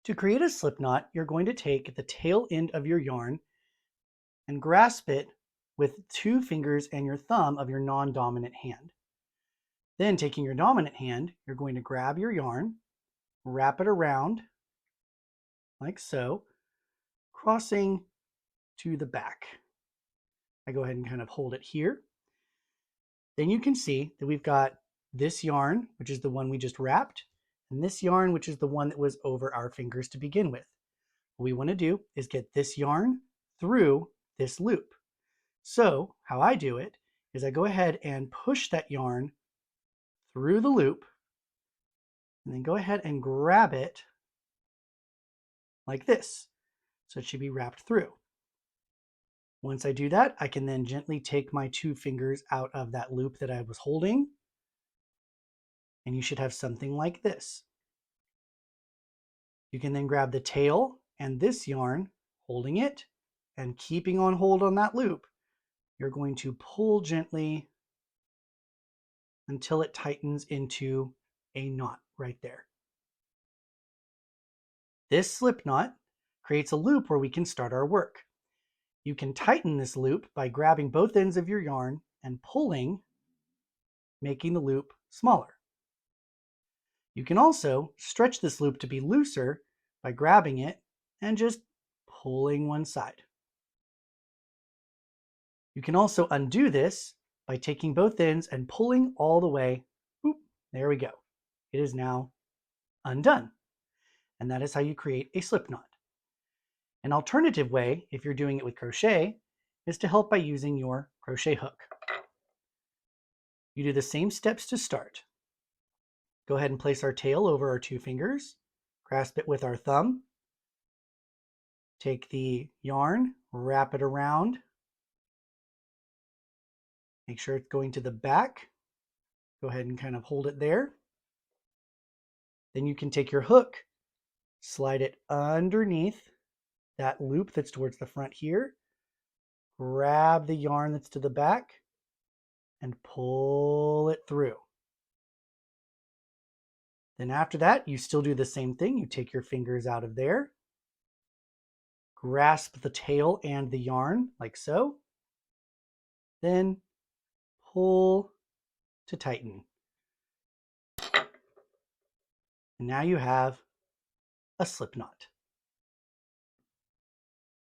To create a slip knot, you're going to take the tail end of your yarn and grasp it with 2 fingers and your thumb of your non-dominant hand. Then taking your dominant hand, you're going to grab your yarn, wrap it around like so, crossing to the back. I go ahead and kind of hold it here. Then you can see that we've got this yarn, which is the one we just wrapped, and this yarn, which is the one that was over our fingers to begin with. What we want to do is get this yarn through this loop. So how I do it is I go ahead and push that yarn through the loop and then go ahead and grab it like this. So it should be wrapped through. Once I do that, I can then gently take my 2 fingers out of that loop that I was holding, and you should have something like this. You can then grab the tail and this yarn, holding it and keeping on hold on that loop. You're going to pull gently until it tightens into a knot right there. This slip knot creates a loop where we can start our work. You can tighten this loop by grabbing both ends of your yarn and pulling, making the loop smaller. You can also stretch this loop to be looser by grabbing it and just pulling one side. You can also undo this by taking both ends and pulling all the way. Boop, there we go. It is now undone. And that is how you create a slip knot. An alternative way, if you're doing it with crochet, is to help by using your crochet hook. You do the same steps to start. Go ahead and place our tail over our 2 fingers, grasp it with our thumb, take the yarn, wrap it around, make sure it's going to the back, go ahead and kind of hold it there. Then you can take your hook, slide it underneath that loop that's towards the front here, grab the yarn that's to the back, and pull it through. Then after that, you still do the same thing. You take your fingers out of there, grasp the tail and the yarn like so, then pull to tighten. And now you have a slip knot.